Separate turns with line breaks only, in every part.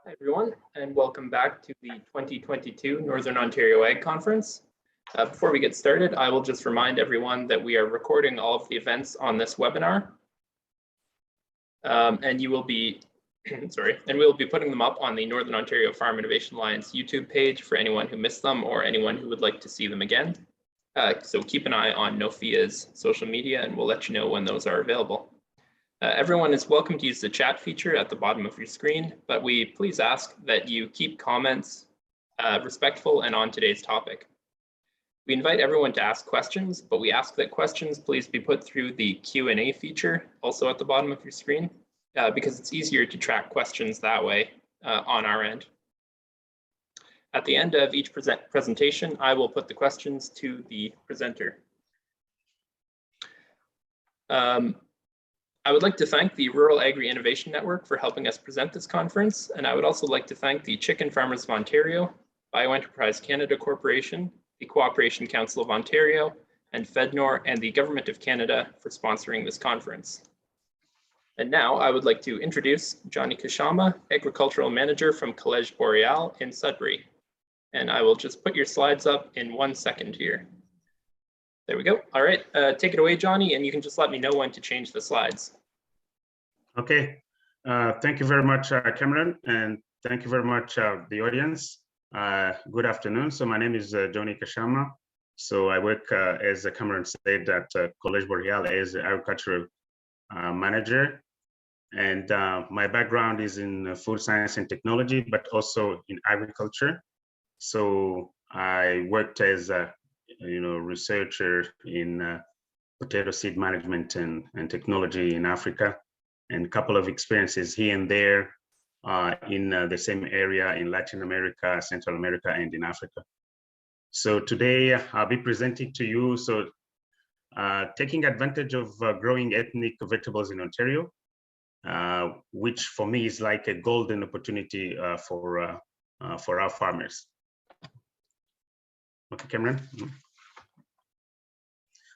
Hi everyone, and welcome back to the 2022 Northern Ontario Ag Conference. Before we get started, I will just remind everyone that we are recording all of the events on this webinar. And you will be, and we'll be putting them up on the Northern Ontario Farm Innovation Alliance YouTube page for anyone who missed them or anyone who would like to see them again. So keep an eye on NOFIA's social media and we'll let you know when those are available. Everyone is welcome to use the chat feature at the bottom of your screen, but we please ask that you keep comments respectful and on today's topic. We invite everyone to ask questions, but we ask that questions please be put through the Q&A feature, also at the bottom of your screen, because it's easier to track questions that way on our end. At the end of each presentation, I will put the questions to the presenter. I would like to thank the Rural Agri Innovation Network for helping us present this conference, and I would also like to thank the Chicken Farmers of Ontario, Bioenterprise Canada Corporation, the Cooperation Council of Ontario, and FedNor and the Government of Canada for sponsoring this conference. And now I would like to introduce Johnny Kashama, Agricultural Manager from Collège Boreal in Sudbury. And I will just put your slides up in 1 second here. There we go. All right, take it away, Johnny, and you can just let me know when to change the slides.
Okay, thank you very much, Cameron, and thank you very much, the audience. Good afternoon. So my name is Johnny Kashama. So I work, as Cameron said, at Collège Boreal as an agricultural manager. And my background is in food science and technology, but also in agriculture. So I worked as a researcher in potato seed management and technology in Africa, and a couple of experiences here and there in the same area in Latin America, Central America, and in Africa. So today I'll be presenting to you, taking advantage of growing ethnic vegetables in Ontario, which for me is like a golden opportunity for our farmers. Okay, Cameron.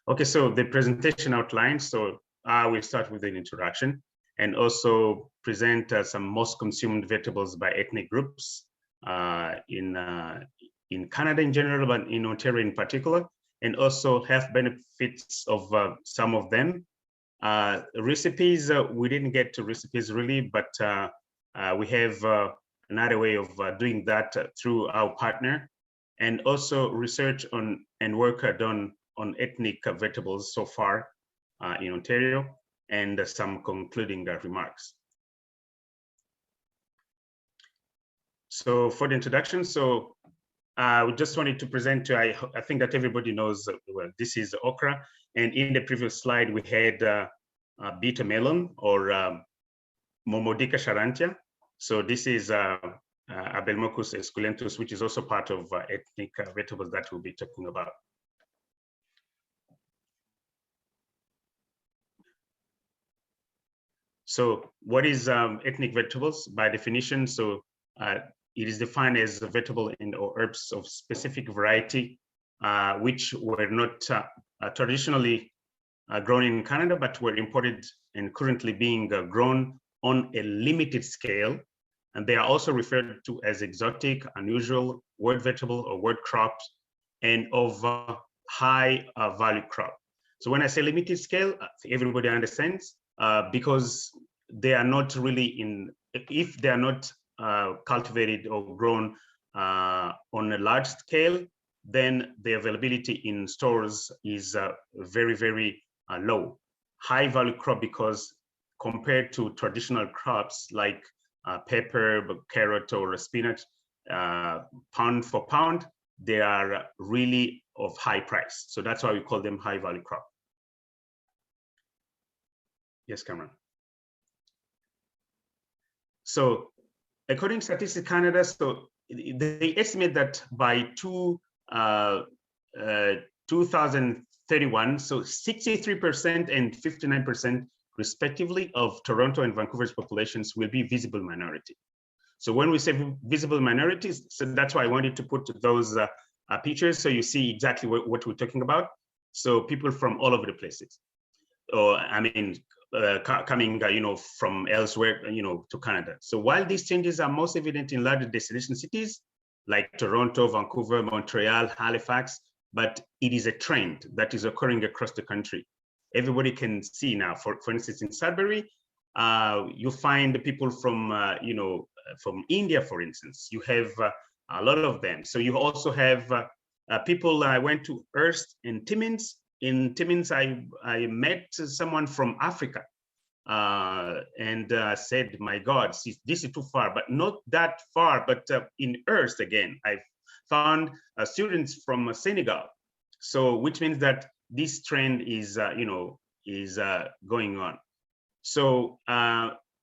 Okay, so the presentation outline. So I will start with an introduction and also present some most consumed vegetables by ethnic groups in Canada in general, but in Ontario in particular, and also health benefits of some of them. Recipes, we didn't get to recipes really, but we have another way of doing that through our partner, and also research on and work done on ethnic vegetables so far in Ontario, and some concluding remarks. So for the introduction, so we just wanted to present to, I think that everybody knows, well, this is okra, and in the previous slide we had bitter melon or Momodica charantia. So this is Abelmochus esculentus, which is also part of ethnic vegetables that we'll be talking about. So what is ethnic vegetables by definition? So it is defined as a vegetable or herbs of specific variety, which were not traditionally grown in Canada, but were imported and currently being grown on a limited scale. And they are also referred to as exotic, unusual, word vegetable or word crops, and of high value crop. So when I say limited scale, everybody understands, because they are not really if they are not cultivated or grown on a large scale, then the availability in stores is very, very low. High value crop because compared to traditional crops like pepper, carrot, or spinach, pound for pound, they are really of high price. So that's why we call them high value crop. Yes, Cameron. So according to Statistics Canada, so they estimate that by 2031, so 63% and 59% respectively of Toronto and Vancouver's populations will be visible minority. So when we say visible minorities, so that's why I wanted to put those pictures so you see exactly what we're talking about. So people from all over the places. Or I mean, coming, from elsewhere, to Canada. So while these changes are most evident in larger destination cities like Toronto, Vancouver, Montreal, Halifax, but it is a trend that is occurring across the country. Everybody can see now, for instance, in Sudbury, you find people from, from India, for instance. You have a lot of them. So you also have people. I went to Hearst in Timmins. In Timmins, I met someone from Africa and said, my God, this is too far, but not that far. But in Hearst, again, I found students from Senegal. So which means that this trend is, going on. So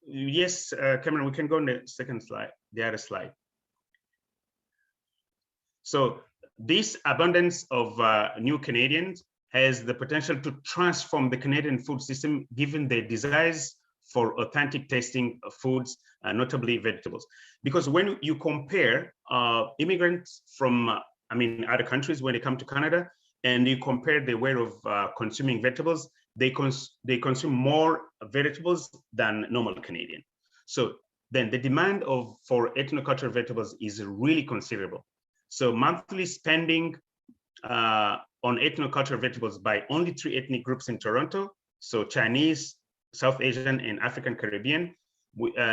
yes, Cameron, we can go on the second slide, the other slide. So this abundance of new Canadians has the potential to transform the Canadian food system, given their desires for authentic tasting foods, notably vegetables. Because when you compare immigrants from, other countries, when they come to Canada, and you compare the way of consuming vegetables, they consume more vegetables than normal Canadian. So then the demand for ethnocultural vegetables is really considerable. So monthly spending on ethnocultural vegetables by only 3 ethnic groups in Toronto, so Chinese, South Asian, and African Caribbean,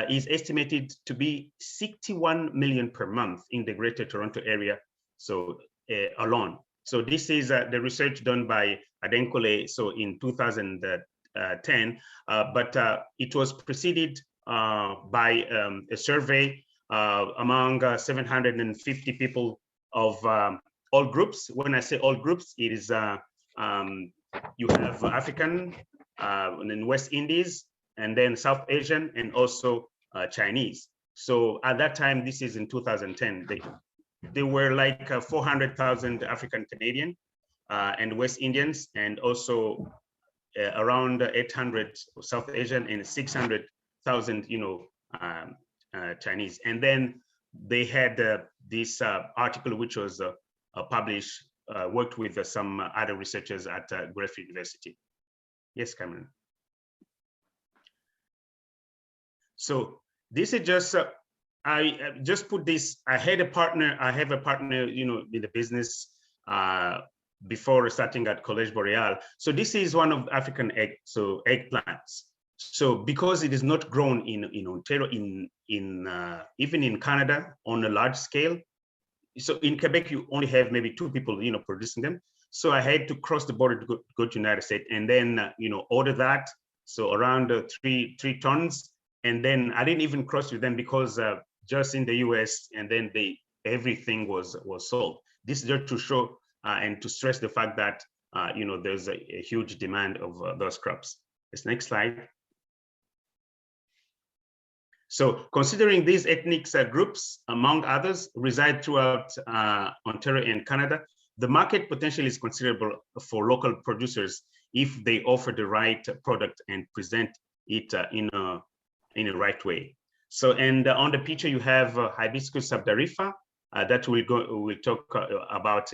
is estimated to be 61 million per month in the Greater Toronto area, so alone. So this is the research done by Adenkole, so in 2010, but it was preceded by a survey among 750 people of all groups. When I say all groups, it is you have African, and then West Indies, and then South Asian, and also Chinese. So at that time, this is in 2010, they were like 400,000 African Canadian and West Indians, and also around 800 South Asian and 600,000, Chinese. And then they had this article, which was published, worked with some other researchers at Guelph University. Yes, Cameron. So this is just, I just put this, I have a partner, in the business before starting at College Boreal. So this is one of African eggplants. So because it is not grown in Ontario, even in Canada on a large scale. So in Quebec, you only have maybe 2 people, producing them. So I had to cross the border to go to United States, and then, order that. So around 3 tons. And then I didn't even cross with them because just in the US, and then everything was sold. This is just to show and to stress the fact that, there's a huge demand of those crops. This next slide. So considering these ethnic groups, among others, reside throughout Ontario and Canada, the market potential is considerable for local producers if they offer the right product and present it in a right way. So, and on the picture you have Hibiscus Subderifa that we'll talk about,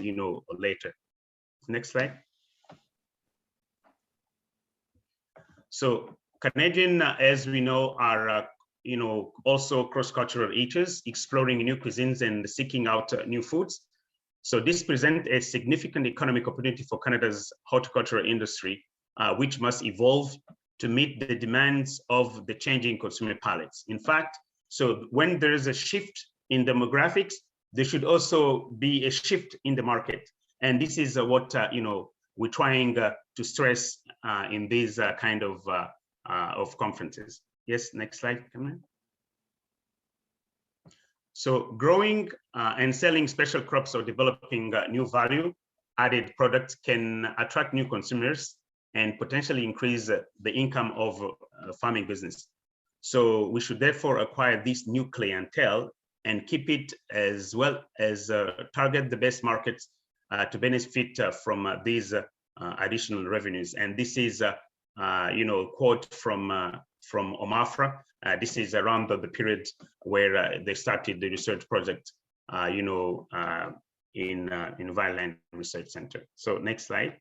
later. Next slide. So Canadian, as we know, are also cross-cultural eaters, exploring new cuisines and seeking out new foods. So this presents a significant economic opportunity for Canada's horticultural industry, which must evolve to meet the demands of the changing consumer palates. In fact, so when there is a shift in demographics, there should also be a shift in the market. And this is what we're trying to stress in these kind of conferences. Yes, next slide, Cameron. So growing and selling special crops or developing new value added products can attract new consumers and potentially increase the income of farming business. So we should therefore acquire this new clientele and keep it, as well as target the best markets to benefit from these additional revenues. And this is quote from OMAFRA. This is around the period where they started the research project, in Vineland Research Center. So next slide.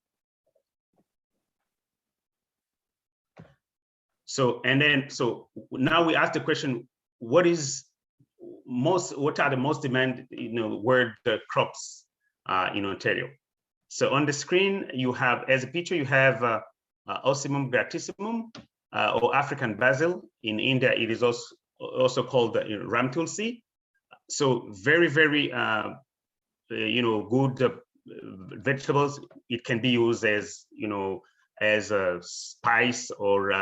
So, and then, so now we ask the question, what are the most demand, word crops in Ontario? So on the screen, you have, as a picture, you have Ocimum gratissimum or African basil. In India, it is also called ram tulsi. So very, very, good vegetables. It can be used as, as a spice, or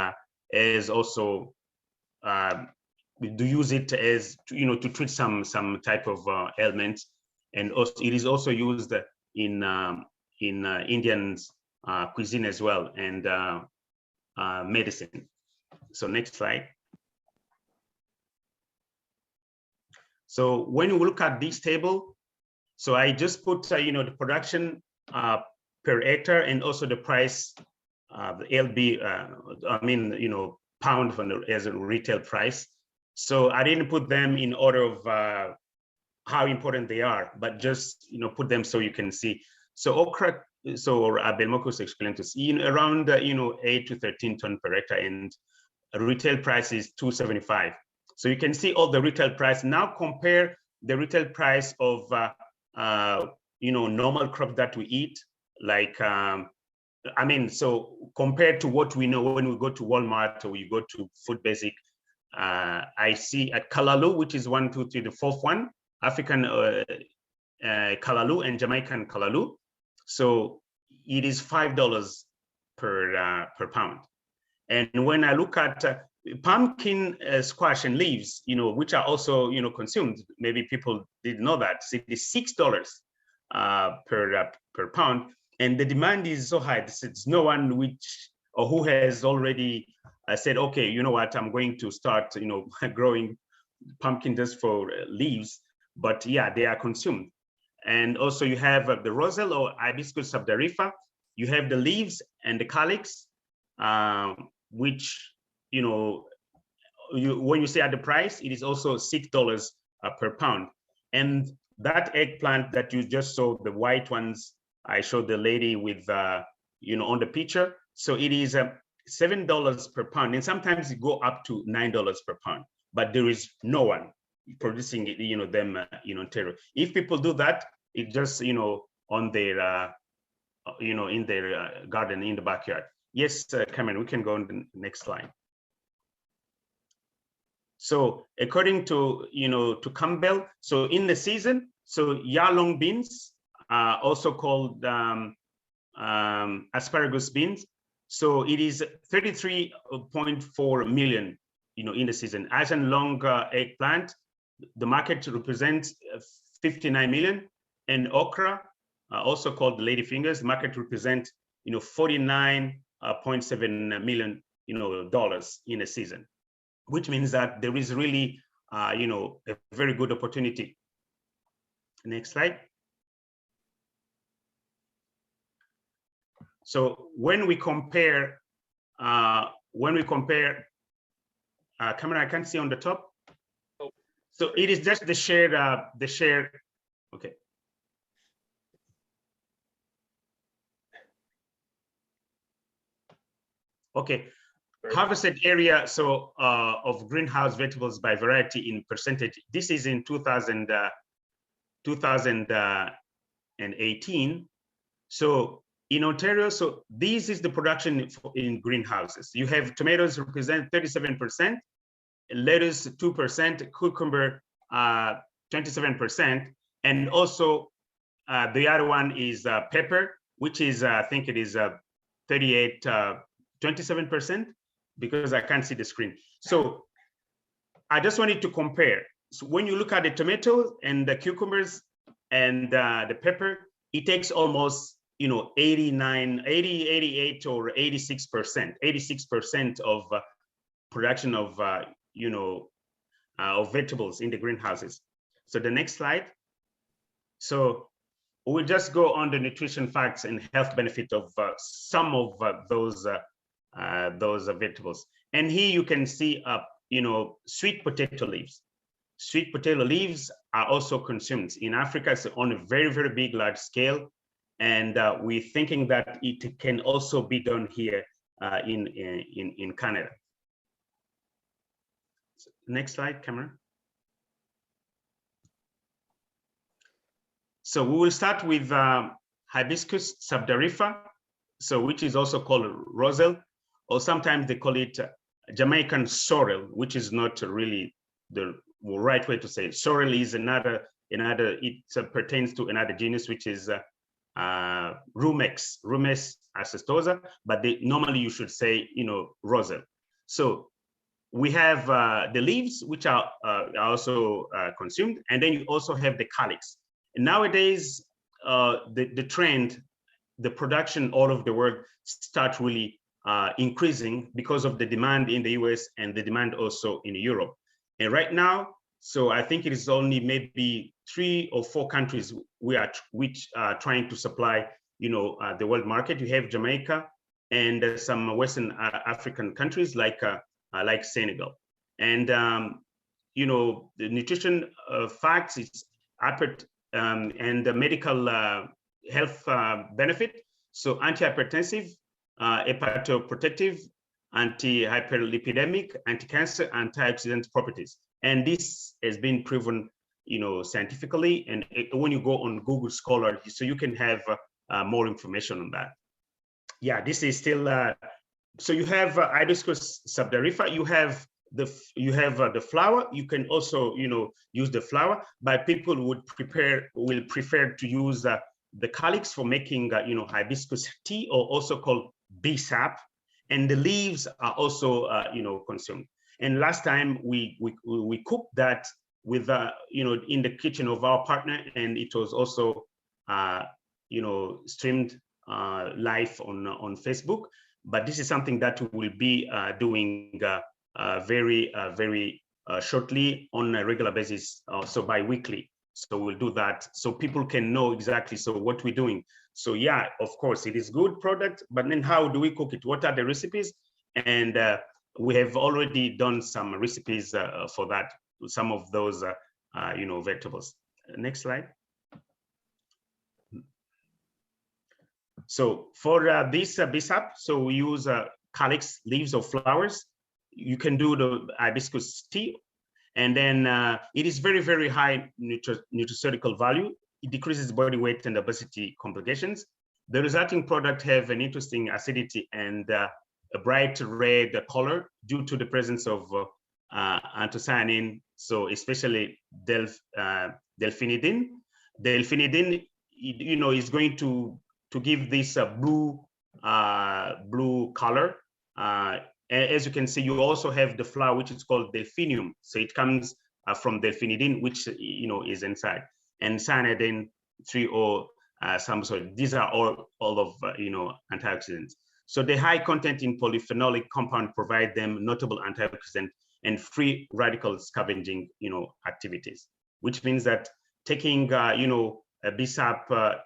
as also do use it as, to treat some type of ailments. And also it is also used in Indian cuisine as well, and medicine. So next slide. So when you look at this table, so I just put the production per hectare, and also the price, the LB, pound as a retail price. So I didn't put them in order of how important they are, but just put them so you can see. So okra, so Belmocus exclentus, in around 8 to 13 ton per hectare, and retail price is 275. So you can see all the retail price. Now compare the retail price of normal crop that we eat, like so compared to what we know when we go to Walmart or we go to Food Basic, I see at Kalalu, which is 1, 2, 3, the fourth one, African Kalalu and Jamaican Kalalu. So it is $5 per pound. And when I look at pumpkin squash and leaves, which are also consumed, maybe people didn't know that, so it is $6 per pound, and the demand is so high. It's no one who has already said, okay, you know what, I'm going to start growing pumpkin just for leaves, but yeah, they are consumed. And also you have the roselle or Hibiscus Subderifa. You have the leaves and the calyx, which when you say at the price, it is also $6 per pound. And that eggplant that you just saw, the white ones, I showed the lady with on the picture. So it is $7 per pound, and sometimes it go up to $9 per pound. But there is no one producing it, them in Ontario. If people do that, it just on their in their garden in the backyard. Yes, Cameron, we can go on the next slide. So according to to Campbell, so in the season, so yalong beans are also called asparagus beans. So it is 33.4 million, in the season. Asian long eggplant, the market represents 59 million, and okra, also called ladyfingers, the market represents 49.7 million dollars in a season, which means that there is really a very good opportunity. Next slide. So when we compare, Cameron, I can't see on the top.
Oh,
so it is just the share, okay. Okay, harvested area, so of greenhouse vegetables by variety in percentage. This is in 2018. So in Ontario, so this is the production in greenhouses. You have tomatoes represent 37%, lettuce 2%, cucumber 27%, and also the other one is pepper, which is I think it is 27%, because I can't see the screen. So I just wanted to compare. So when you look at the tomatoes and the cucumbers and the pepper, it takes almost 89, 80, 88 or 86% of production of of vegetables in the greenhouses. So the next slide. So we'll just go on the nutrition facts and health benefit of some of those vegetables. And here you can see sweet potato leaves. Sweet potato leaves are also consumed in Africa. It's on a very, very big, large scale. And we're thinking that it can also be done here in Canada. Next slide, Cameron. So we will start with Hibiscus Subderifa, so which is also called roselle, or sometimes they call it Jamaican sorrel, which is not really the right way to say it. Sorrel is another, it pertains to another genus, which is Rumex acestosa, but normally you should say, roselle. So we have the leaves, which are also consumed, and then you also have the calyx. And nowadays, the trend, the production all over the world start really increasing because of the demand in the US and the demand also in Europe. And right now, so I think it is only maybe 3 or 4 countries which are trying to supply, the world market. You have Jamaica and some Western African countries like Senegal. And the nutrition facts, it's and the medical health benefit. So antihypertensive, hepatoprotective, anti-hyperlipidemic, anti-cancer, antioxidant properties. And this has been proven, scientifically. And when you go on Google Scholar, so you can have more information on that. Yeah, this is still. So you have Hibiscus subderifa. You have the flower. You can also, use the flower, but people will prefer to use the calyx for making, hibiscus tea, or also called bisap. And the leaves are also, consumed. And last time we cooked that with, in the kitchen of our partner, and it was also, streamed live on Facebook. But this is something that we will be doing very shortly on a regular basis, so bi-weekly. So we'll do that so people can know exactly what we're doing. So yeah, of course, it is good product, but then how do we cook it? What are the recipes? And we have already done some recipes for that, some of those, vegetables. Next slide. So for this bisap, so we use calyx, leaves or flowers. You can do the hibiscus tea, and then it is very high nutraceutical value. It decreases body weight and obesity complications. The resulting product have an interesting acidity and a bright red color due to the presence of anthocyanin, so especially delphinidin. Delphinidin, is going to give this blue color. As you can see, you also have the flower, which is called delphinium. So it comes from delphinidin, which is inside, and cyanidin 3 or some sort. These are all of antioxidants. So the high content in polyphenolic compound provide them notable antioxidant and free radical scavenging activities, which means that taking a bisap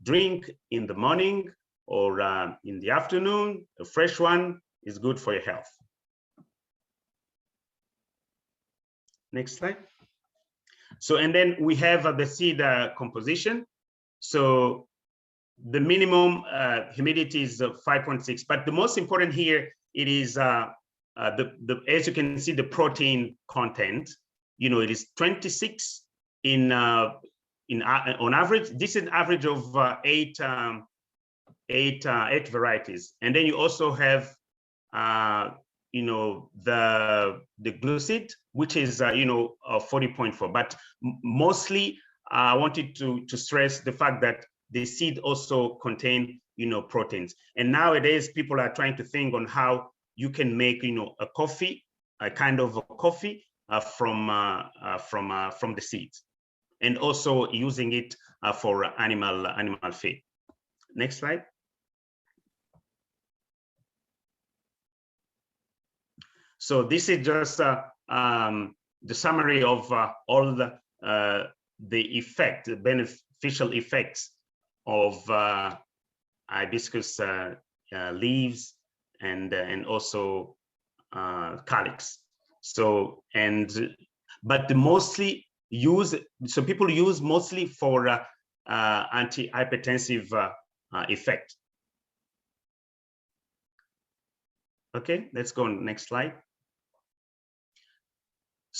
drink in the morning or in the afternoon, a fresh one, is good for your health. Next slide. So, and then we have the seed composition. So the minimum humidity is 5.6, but the most important here, it is as you can see, the protein content, it is 26 on average. This is an average of eight varieties. And then you also have the glucid, which is 40.4. But mostly I wanted to stress the fact that the seed also contain proteins. And nowadays people are trying to think on how you can make a coffee, a kind of a coffee from the seeds, and also using it for animal feed. Next slide. So this is just the summary of all the beneficial effects of hibiscus leaves and also calyx. So but mostly people use mostly for anti-hypertensive effect. Okay, let's go on next slide.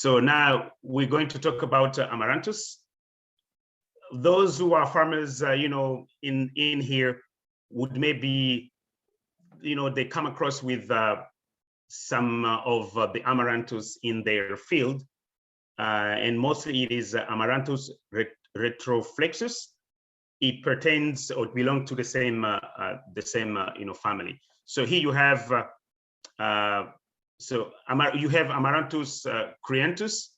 So now we're going to talk about Amarantus. Those who are farmers, in here would maybe, they come across with some of the Amarantus in their field. And mostly it is Amarantus retroflexus. It pertains or belongs to the same family. So here you have you have Amarantus creantus,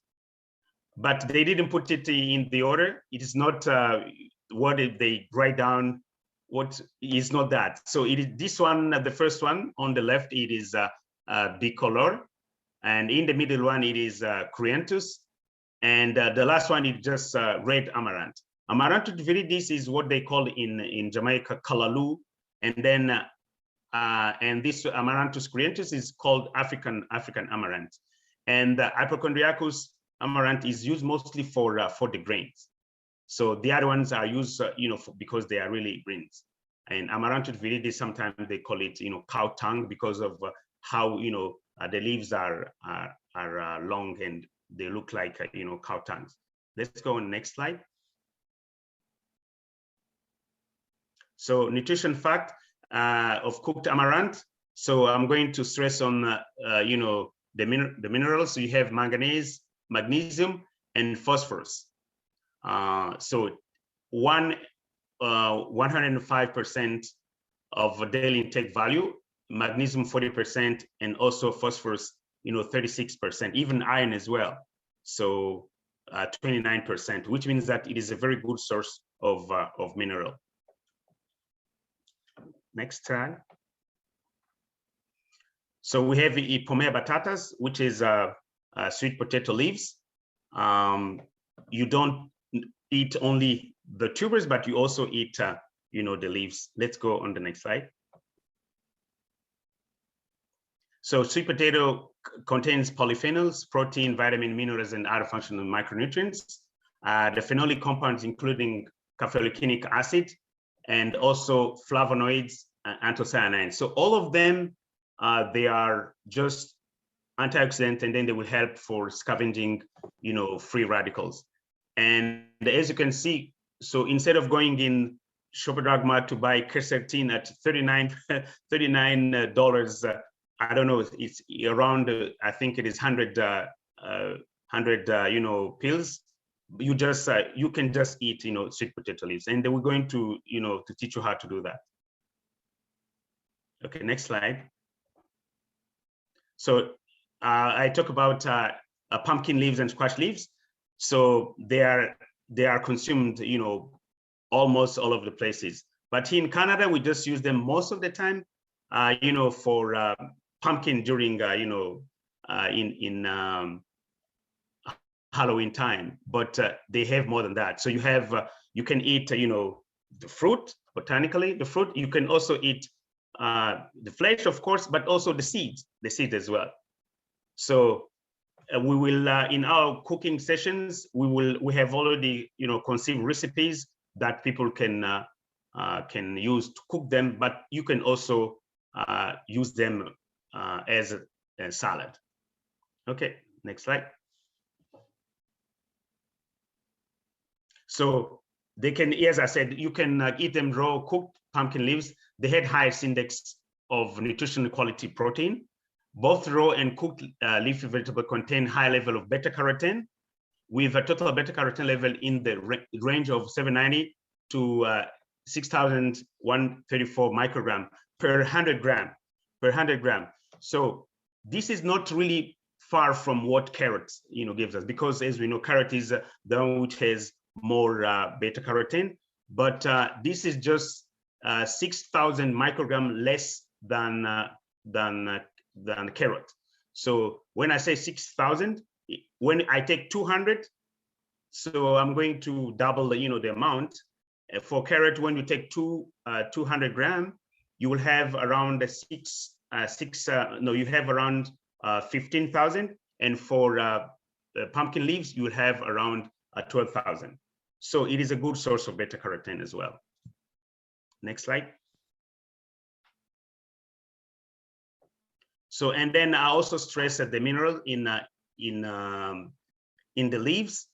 but they didn't put it in the order. It is not what they write down. What is not that. So it is this one, the first one on the left. It is bicolor, and in the middle one it is creantus, and the last one is just red amaranth. Amaranthus viridis is what they call in Jamaica Kalalu, and then and this Amaranthus creantus is called African amaranth, and the Hypochondriacus amaranth is used mostly for the grains. So the other ones are used, because they are really grains. And Amaranthus viridis, sometimes they call it, cow tongue, because of how the leaves are long and they look like cow tongues. Let's go on the next slide. So nutrition fact of cooked amaranth. So I'm going to stress on the minerals. So you have manganese, magnesium, and phosphorus. So 105% of daily intake value, magnesium 40%, and also phosphorus 36%, even iron as well. So 29%, which means that it is a very good source of mineral. Next slide. So we have the Pomea batatas, which is sweet potato leaves. You don't eat only the tubers, but you also eat the leaves. Let's go on the next slide. So sweet potato contains polyphenols, protein, vitamin, minerals, and other functional micronutrients. The phenolic compounds including caffeoleichenic acid, and also flavonoids and anthocyanins. So all of them, they are just antioxidant, and then they will help for scavenging, free radicals. And as you can see, so instead of going in Shopper Drug Mart to buy quercetin at $39, I don't know, it's around, I think it is 100 pills. You just you can just eat sweet potato leaves, and we're going to to teach you how to do that. Okay, next slide. So I talk about pumpkin leaves and squash leaves. So they are consumed almost all of the places, but in Canada we just use them most of the time for pumpkin during in Halloween time, but they have more than that. So you have you can eat the fruit, botanically the fruit. You can also eat the flesh, of course, but also the seeds as well. So we will in our cooking sessions we have already conceived recipes that people can use to cook them, but you can also use them as a salad. Okay, next slide. So they can, as I said, you can eat them raw, cooked pumpkin leaves. They had highest index of nutritional quality protein. Both raw and cooked leafy vegetable contain high level of beta carotene, with a total beta carotene level in the range of 790 to 6,134 microgram per 100 gram. So this is not really far from what carrot gives us, because as we know, carrot is the one which has more beta carotene, but this is just 6,000 microgram less than carrot. So when I say 6,000, when I take 200, so I'm going to double the amount. For carrot, when you take 200 gram, you will have around you have around 15,000, and for pumpkin leaves you will have around 12,000. So it is a good source of beta carotene as well. Next slide. So, and then I also stress that the mineral in in the leaves.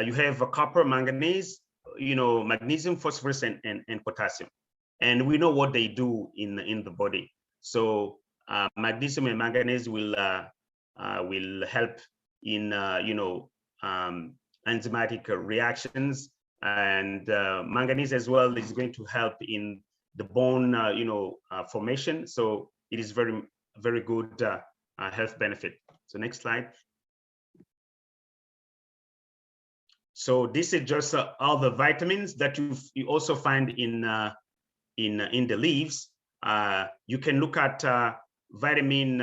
You have copper, manganese, magnesium, phosphorus, and potassium. And we know what they do in the body. So magnesium and manganese will help in enzymatic reactions, and manganese as well is going to help in the bone formation. So it is very, very good health benefit. So next slide. So this is just all the vitamins that you also find in the leaves. You can look at vitamin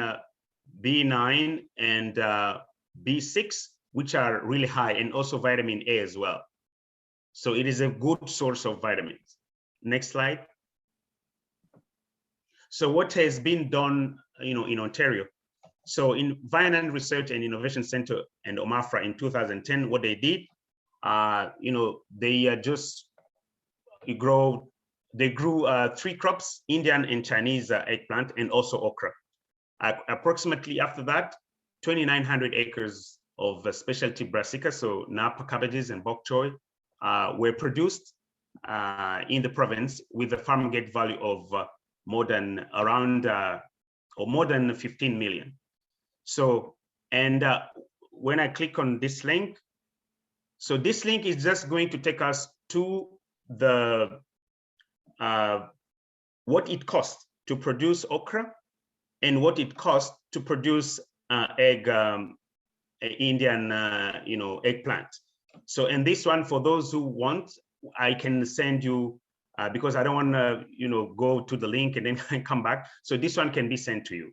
B9 and B6, which are really high, and also vitamin A as well. So it is a good source of vitamins. Next slide. So what has been done, in Ontario? So in Vineland Research and Innovation Center and OMAFRA in 2010, what they did, they grew 3 crops: Indian and Chinese eggplant, and also okra. Approximately after that, 2,900 acres of specialty brassica, so Napa cabbages and bok choy, were produced in the province with a farm gate value of more than 15 million. So, and when I click on this link, so this link is just going to take us to the what it costs to produce okra and what it costs to produce Indian eggplant. So, and this one, for those who want, I can send you because I don't want to go to the link and then come back. So this one can be sent to you.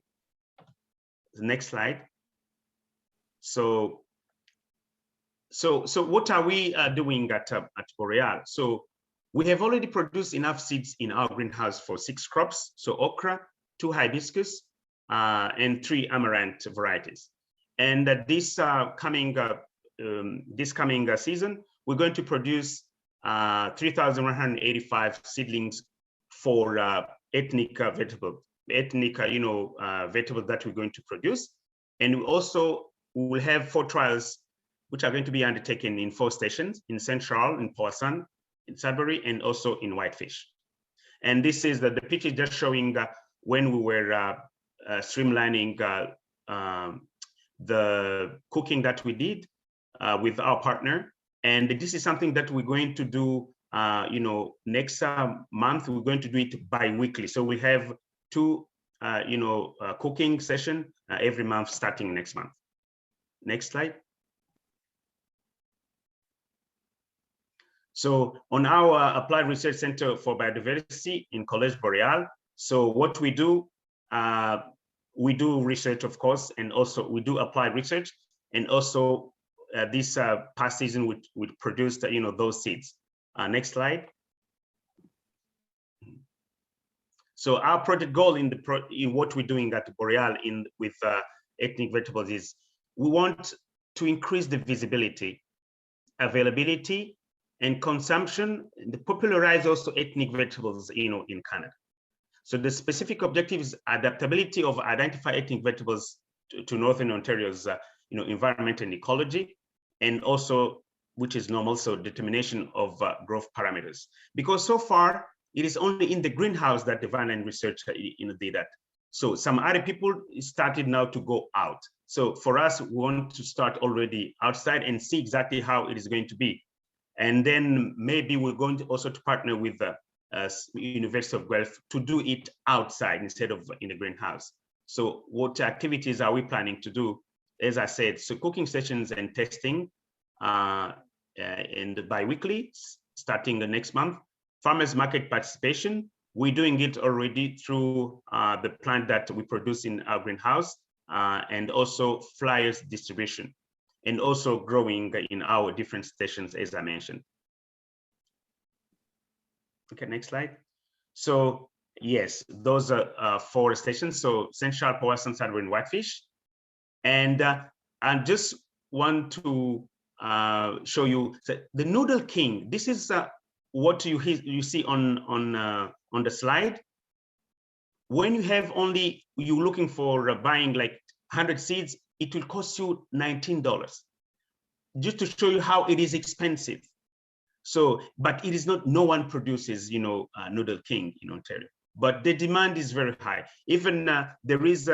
The next slide. So what are we doing at Boreal? So we have already produced enough seeds in our greenhouse for 6 crops. So okra, 2 hibiscus, and 3 amaranth varieties. And this coming season, we're going to produce 3,185 seedlings for ethnic vegetable that we're going to produce. And we also will have 4 trials which are going to be undertaken in 4 stations: in Central, in Powassan, in Sudbury, and also in Whitefish. And this is the picture just showing when we were streamlining the cooking that we did with our partner. And this is something that we're going to do, next month. We're going to do it bi-weekly. So we have 2, cooking session every month starting next month. Next slide. So on our Applied Research Center for Biodiversity in College Boreal, so what we do research, of course, and also we do applied research, and also this past season we produced those seeds. Next slide. So our project goal in what we're doing at Boreal with ethnic vegetables is we want to increase the visibility, availability, and consumption, and popularize also ethnic vegetables in Canada. So the specific objective is adaptability of identified ethnic vegetables to Northern Ontario's environment and ecology, and also, which is normal, so determination of growth parameters. Because so far, it is only in the greenhouse that the Vineland Research did that. So some other people started now to go out. So for us, we want to start already outside and see exactly how it is going to be. And then maybe we're going to also to partner with the University of Guelph to do it outside instead of in the greenhouse. So what activities are we planning to do? As I said, so cooking sessions and testing and bi-weekly, starting the next month. Farmers market participation, we're doing it already through the plant that we produce in our greenhouse, and also flyers distribution, and also growing in our different stations, as I mentioned. Okay, next slide. So yes, those are 4 stations. So Central, Powassan, Sudbury, and Whitefish. And I just want to show you the Noodle King. This is what you see on the slide. When you have only, you're looking for buying like 100 seeds, it will cost you $19, just to show you how it is expensive. So, but it is not, no one produces, Noodle King in Ontario, but the demand is very high. Even there is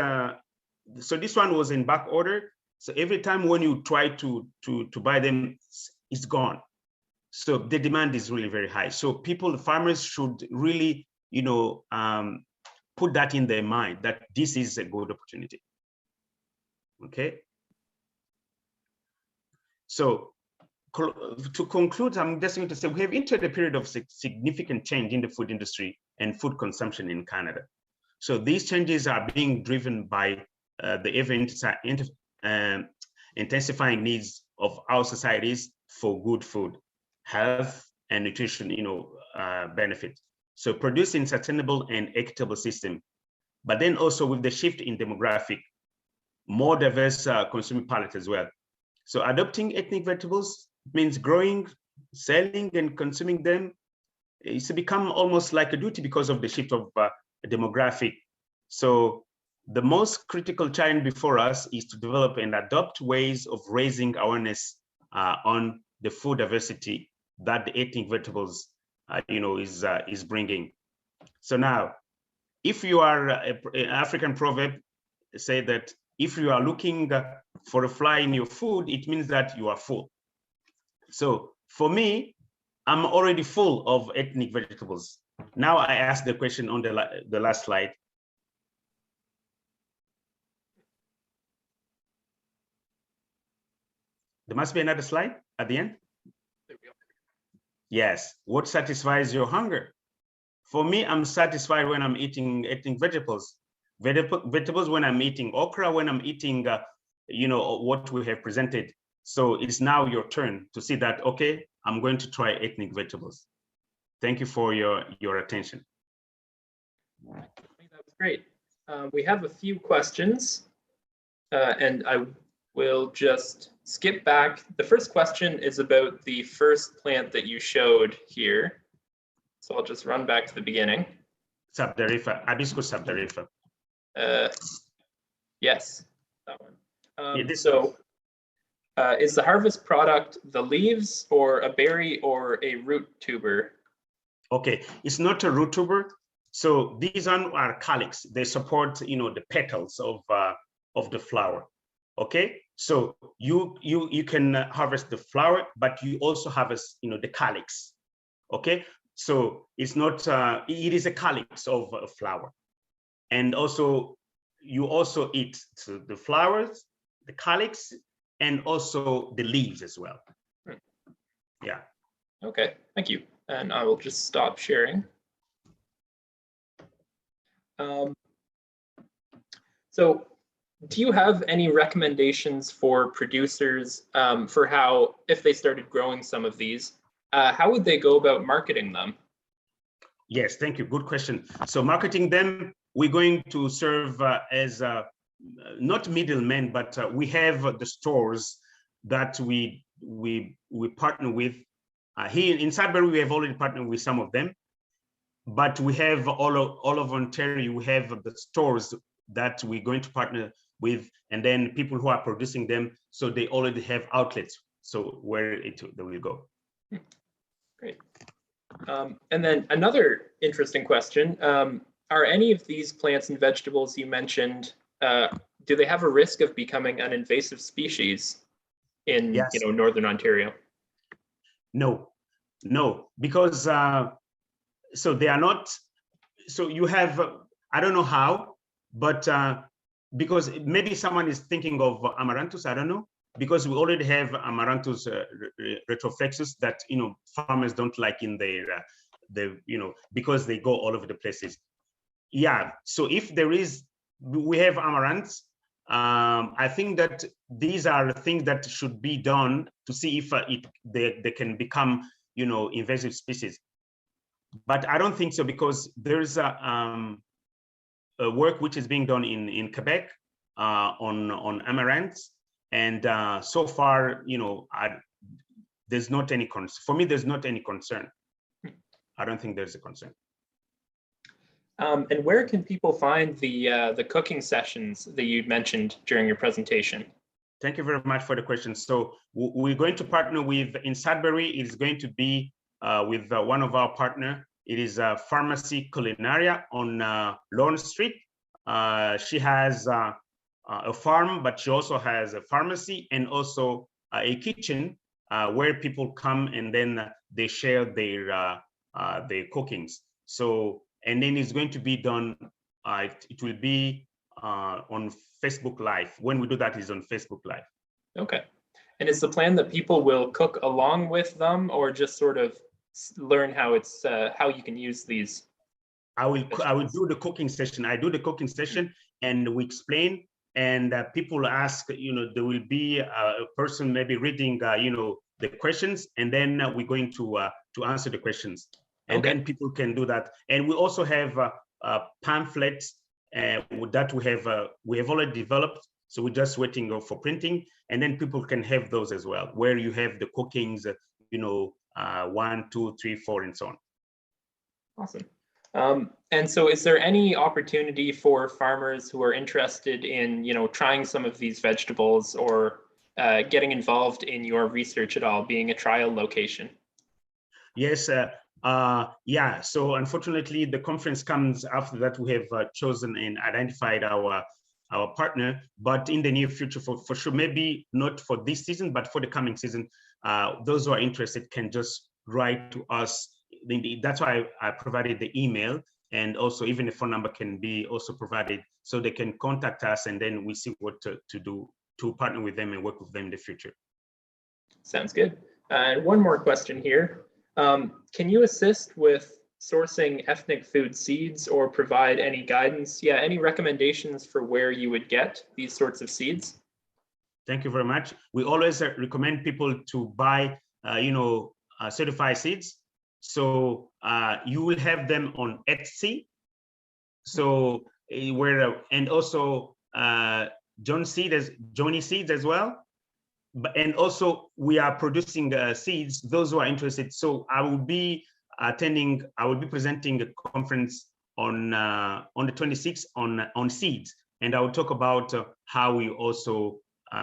so this one was in back order. So every time when you try to buy them, it's gone. So the demand is really very high. So farmers should really, put that in their mind that this is a good opportunity. Okay. So to conclude, I'm just going to say we have entered a period of significant change in the food industry and food consumption in Canada. So these changes are being driven by the intensifying needs of our societies for good food, health, and nutrition, benefit. So producing sustainable and equitable system, but then also with the shift in demographic, more diverse consumer palette as well. So adopting ethnic vegetables means growing, selling, and consuming them. It's become almost like a duty because of the shift of demographic. So the most critical challenge before us is to develop and adopt ways of raising awareness on the food diversity that the ethnic vegetables, is bringing. So now, if you are an African proverb say that if you are looking for a fly in your food, it means that you are full. So for me, I'm already full of ethnic vegetables. Now I ask the question on the last slide. There must be another slide at the end.
There we go.
Yes. What satisfies your hunger? For me, I'm satisfied when I'm eating ethnic vegetables. Vegetables when I'm eating okra, when I'm eating, what we have presented. So it's now your turn to see that, okay, I'm going to try ethnic vegetables. Thank you for your attention.
I think that was great. We have a few questions, and I will just skip back. The first question is about the first plant that you showed here. So I'll just run back to the beginning.
Subderifa, Hibiscus Subderifa.
Yes, that one.
Yeah,
is the harvest product the leaves or a berry or a root tuber?
Okay, it's not a root tuber. So these are calyx. They support, the petals of the flower. Okay, so you can harvest the flower, but you also harvest, the calyx. Okay, so it's not. It is a calyx of a flower, and also you also eat the flowers, the calyx, and also the leaves as well. Yeah.
Okay, thank you. And I will just stop sharing. So do you have any recommendations for producers for how, if they started growing some of these, how would they go about marketing them?
Yes, thank you. Good question. So marketing them, we're going to serve as not middlemen, but we have the stores that we partner with. Here in Sudbury, we have already partnered with some of them, but we have all of Ontario. We have the stores that we're going to partner with, and then people who are producing them, so they already have outlets. So where they will go.
Great. And then another interesting question: are any of these plants and vegetables you mentioned, do they have a risk of becoming an invasive species in
Yes.
Northern Ontario?
No, because so they are not. So you have, I don't know how, but because maybe someone is thinking of Amarantus, I don't know, because we already have Amarantus retroflexus that farmers don't like in their because they go all over the places. Yeah. So if there is, we have Amaranth. I think that these are things that should be done to see if they can become, invasive species. But I don't think so, because there's a work which is being done in Quebec on Amaranth, and so far, there's not any concern. For me, there's not any concern. I don't think there's a concern.
And where can people find the cooking sessions that you mentioned during your presentation?
Thank you very much for the question. So we're going to partner with, in Sudbury, it is going to be with one of our partner. It is Pharmacy Culinaria on Lawrence Street. She has a farm, but she also has a pharmacy and also a kitchen where people come and then they share their cookings. So, and then it's going to be done, it will be on Facebook Live. When we do that, is on Facebook Live.
Okay. And is the plan that people will cook along with them, or just sort of learn how it's how you can use these?
I will do the cooking session. I do the cooking session, and we explain. And people ask. There will be a person maybe reading, the questions, and then we're going to answer the questions. And
Okay.
then people can do that. And we also have pamphlets that we have already developed. So we're just waiting for printing, and then people can have those as well, where you have the cookings, 1, 2, 3, 4, and so on.
Awesome. And so is there any opportunity for farmers who are interested in, trying some of these vegetables or getting involved in your research at all, being a trial location?
Yes. Yeah. So unfortunately, the conference comes after that. We have chosen and identified our partner, but in the near future, for sure, maybe not for this season, but for the coming season, those who are interested can just write to us. That's why I provided the email, and also even the phone number can be also provided, so they can contact us, and then we see what to do to partner with them and work with them in the future.
Sounds good. And one more question here. Can you assist with sourcing ethnic food seeds or provide any guidance? Yeah, any recommendations for where you would get these sorts of seeds?
Thank you very much. We always recommend people to buy, certified seeds. So you will have them on Etsy. So and also Johnny Seeds as well. And also we are producing seeds, those who are interested. So I will be presenting a conference on the 26th on seeds, and I will talk about how we also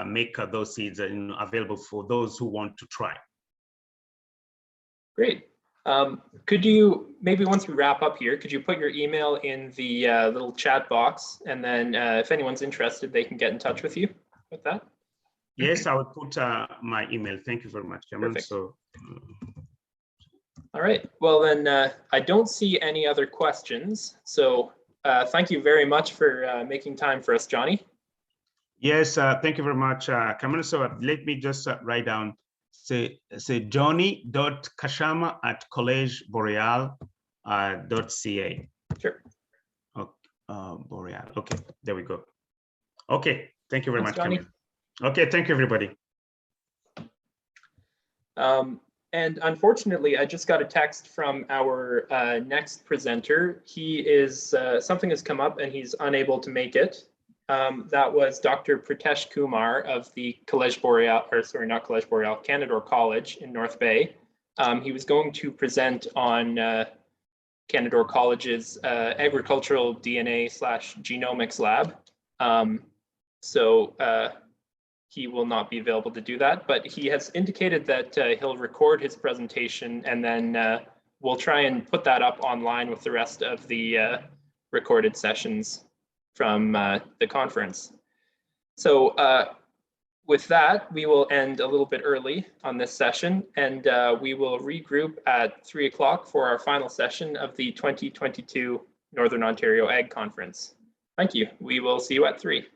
make those seeds available for those who want to try.
Great. Could you, maybe once we wrap up here, could you put your email in the little chat box, and then if anyone's interested, they can get in touch with you with that?
Yes, I will put my email. Thank you very much, Cameron.
Perfect.
So,
all right. Well, then I don't see any other questions. So thank you very much for making time for us, Johnny.
Yes, thank you very much, Cameron. So let me just write down, say johnny.kashama@collegeboreal.ca.
Sure.
Boreal. Okay, there we go. Okay, thank you very much,
Johnny.
Cameron. Okay, thank you, everybody.
And unfortunately, I just got a text from our next presenter. He is, something has come up and he's unable to make it. That was Dr. Pritesh Kumar of the College Boreal, or sorry, not College Boreal, Canadore College in North Bay. He was going to present on Canadore College's agricultural DNA/genomics lab. He will not be available to do that, but he has indicated that he'll record his presentation, and then we'll try and put that up online with the rest of the recorded sessions from the conference. So with that, we will end a little bit early on this session, and we will regroup at 3 o'clock for our final session of the 2022 Northern Ontario Ag Conference. Thank you. We will see you at 3.